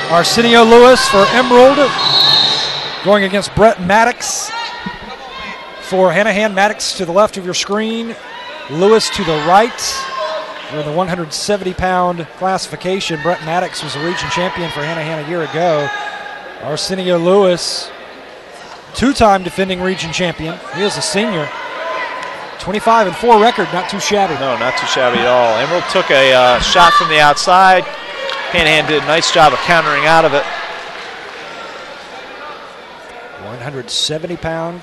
Arsenio Lewis for Emerald, going against Brett Maddox for Hanahan. Maddox to the left of your screen, Lewis to the right. We're in the 170-pound classification. Brett Maddox was a region champion for Hanahan a year ago. Arsenio Lewis, two-time defending region champion. He is a senior. 25-4 record, not too shabby. No, not too shabby at all. Emerald took a shot from the outside. Hanahan did a nice job of countering out of it. 170-pound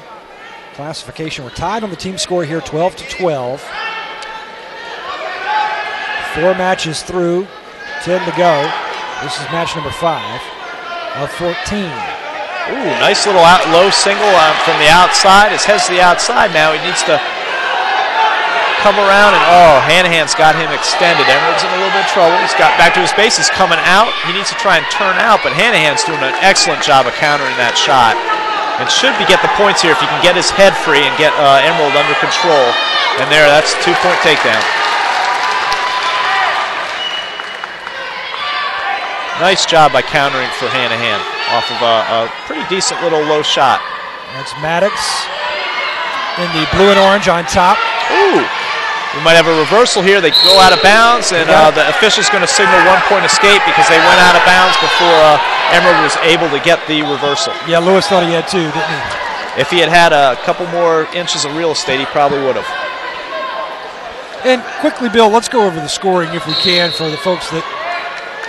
classification. We're tied on the team score here, 12-12. 4 matches through, 10 to go. This is match number 5 of 14. Ooh, nice little low single from the outside. His head's to the outside now. He needs to come around, and Hanahan's got him extended. Emerald's in a little bit of trouble. He's got back to his base. He's coming out. He needs to try and turn out, but Hanahan's doing an excellent job of countering that shot. And should be get the points here if he can get his head free and get Emerald under control. And there, that's a 2-point takedown. Nice job by countering for Hanahan off of a pretty decent little low shot. That's Maddox in the blue and orange on top. Ooh. We might have a reversal here. They go out of bounds, and the official's going to signal 1-point escape because they went out of bounds before Emerald was able to get the reversal. Yeah, Lewis thought he had 2, didn't he? If he had a couple more inches of real estate, he probably would have. And quickly, Bill, let's go over the scoring if we can for the folks that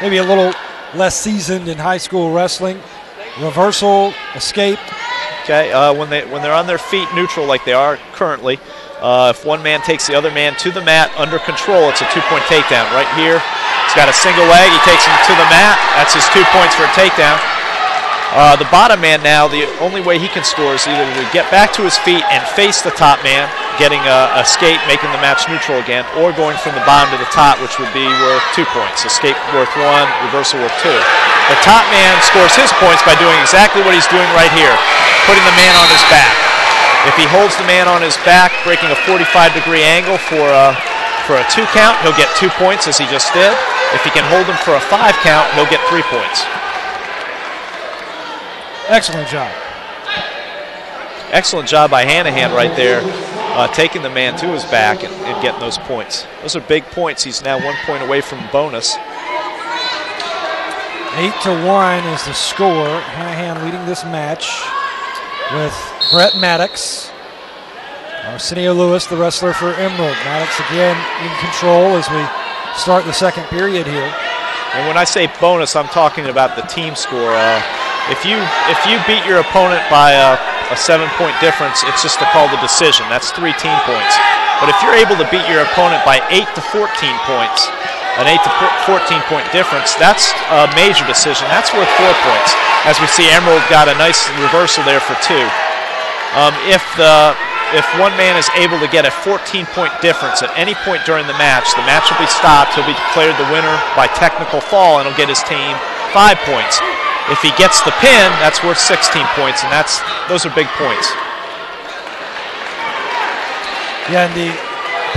maybe a little less seasoned in high school wrestling. Reversal, escape. Okay, when they're on their feet neutral like they are currently, if one man takes the other man to the mat under control, it's a 2-point takedown. Right here, he's got a single leg. He takes him to the mat. That's his 2 points for a takedown. The bottom man now, the only way he can score is either to get back to his feet and face the top man, getting a escape, making the match neutral again, or going from the bottom to the top, which would be worth 2 points. Escape worth 1, reversal worth 2. The top man scores his points by doing exactly what he's doing right here, putting the man on his back. If he holds the man on his back, breaking a 45-degree angle for a 2 count, he'll get 2 points, as he just did. If he can hold him for a 5 count, he'll get 3 points. Excellent job. Excellent job by Hanahan right there, taking the man to his back and getting those points. Those are big points. He's now 1 point away from bonus. 8-1 is the score. Hanahan leading this match with Brett Maddox. Arsenio Lewis, the wrestler for Emerald. Maddox again in control as we start the second period here. And when I say bonus, I'm talking about the team score. If you beat your opponent by a 7-point difference, it's just called a decision. That's 3 team points. But if you're able to beat your opponent by 8 to 14 points, an 8 to 14-point difference, that's a major decision. That's worth 4 points. As we see, Emerald got a nice reversal there for 2. If one man is able to get a 14-point difference at any point during the match will be stopped. He'll be declared the winner by technical fall, and he'll get his team 5 points. If he gets the pin, that's worth 16 points, and those are big points. Yeah, and the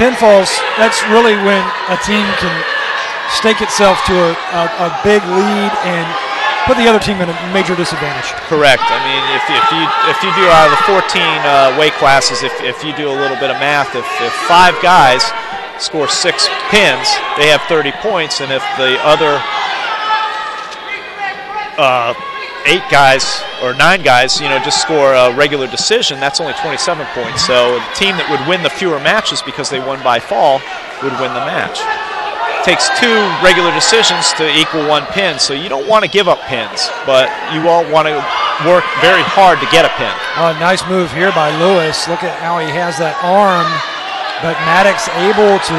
pinfalls, that's really when a team can stake itself to a big lead and put the other team in a major disadvantage. Correct. I mean, if you do out of the 14 weight classes, if you do a little bit of math, if 5 guys score 6 pins, they have 30 points, and if the other 8 guys or 9 guys, just score a regular decision, that's only 27 points. So the team that would win the fewer matches because they won by fall would win the match. It takes 2 regular decisions to equal 1 pin, so you don't want to give up pins, but you all want to work very hard to get a pin. Nice move here by Lewis. Look at how he has that arm, but Maddox able to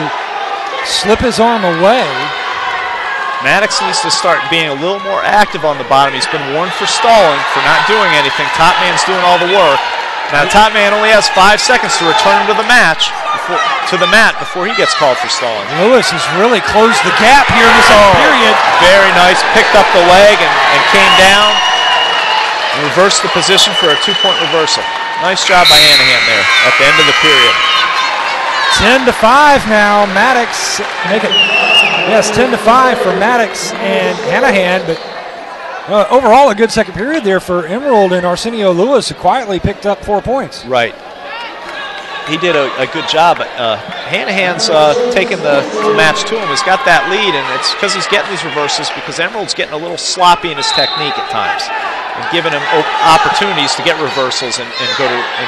slip his arm away. Maddox needs to start being a little more active on the bottom. He's been warned for stalling, for not doing anything. Top man's doing all the work. Now top man only has 5 seconds to return him to the mat before he gets called for stalling. Lewis has really closed the gap here in the second period. Very nice. Picked up the leg and came down and reversed the position for a 2-point reversal. Nice job by Hanahan there at the end of the period. 10-5 now. Maddox make it. Yes, 10-5 for Maddox and Hanahan, but Overall, a good second period there for Emerald, and Arsenio Lewis quietly picked up 4 points. Right. He did a good job. Hanahan's taken the match to him. He's got that lead, and it's because he's getting these reversals, because Emerald's getting a little sloppy in his technique at times, and giving him opportunities to get reversals and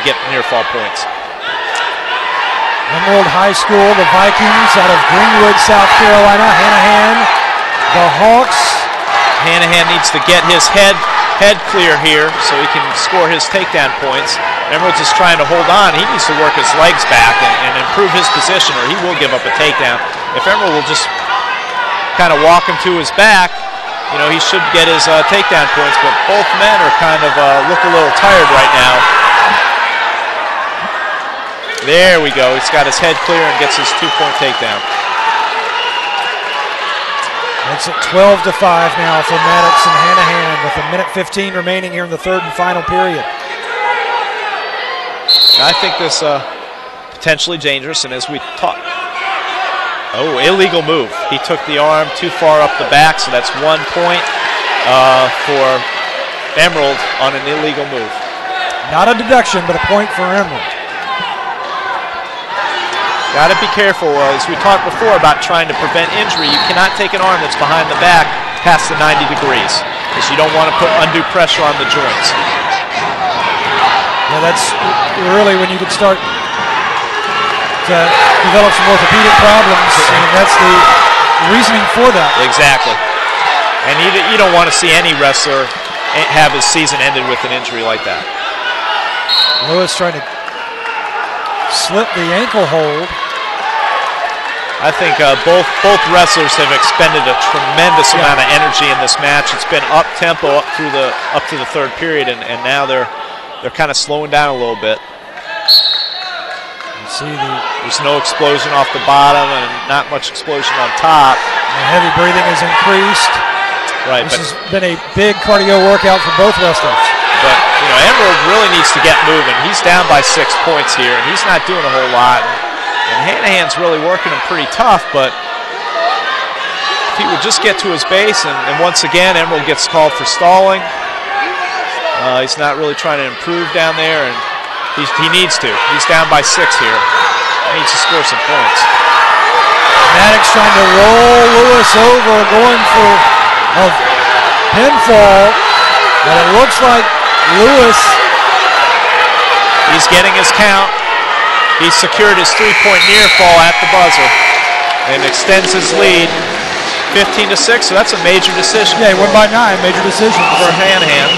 get near fall points. Emerald High School, the Vikings out of Greenwood, South Carolina. Hanahan, the Hawks. Hanahan needs to get his head clear here so he can score his takedown points. Emerald's just trying to hold on. He needs to work his legs back and improve his position, or he will give up a takedown. If Emerald will just kind of walk him to his back, you know, he should get his takedown points, but both men are kind of look a little tired right now. There we go. He's got his head clear and gets his 2-point takedown. It's at 12-5 now for Maddox and Hanahan with 1:15 remaining here in the third and final period. I think this potentially dangerous, and as we talked, illegal move. He took the arm too far up the back, so that's 1 point for Emerald on an illegal move. Not a deduction, but a point for Emerald. Got to be careful, as we talked before, about trying to prevent injury. You cannot take an arm that's behind the back past the 90 degrees, because you don't want to put undue pressure on the joints. Yeah, that's really when you can start to develop some orthopedic problems, and that's the reasoning for that. Exactly. And you don't want to see any wrestler have his season ended with an injury like that. Lewis trying to slip the ankle hold. I think both wrestlers have expended a tremendous amount of energy in this match. It's been up tempo up to the third period, and now they're kind of slowing down a little bit. You see there's no explosion off the bottom and not much explosion on top. The heavy breathing has increased. Right. This has been a big cardio workout for both wrestlers. But you know, Emerald really needs to get moving. He's down by 6 points here, and he's not doing a whole lot. And Hanahan's really working him pretty tough, but if he would just get to his base, and once again, Emerald gets called for stalling. He's not really trying to improve down there, and he needs to. He's down by 6 here. He needs to score some points. Maddox trying to roll Lewis over, going for a pinfall, but it looks like Lewis. He's getting his count. He's secured his 3-point near fall at the buzzer and extends his lead 15-6, so that's a major decision. Yeah, he won by 9, major decision. For Hanahan.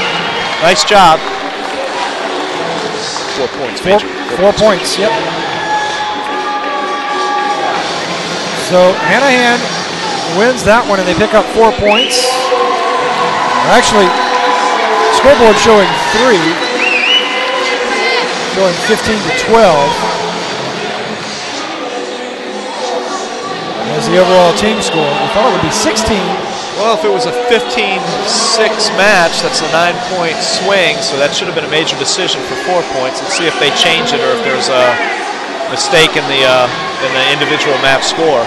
Nice job. 4 points, major. 4 points, yep. So Hanahan wins that one, and they pick up 4 points. Actually, scoreboard showing 3, showing 15-12. As the overall team score. We thought it would be 16. Well, if it was a 15-6 match, that's a 9-point swing, so that should have been a major decision for 4 points. Let's see if they change it or if there's a mistake in the individual match score.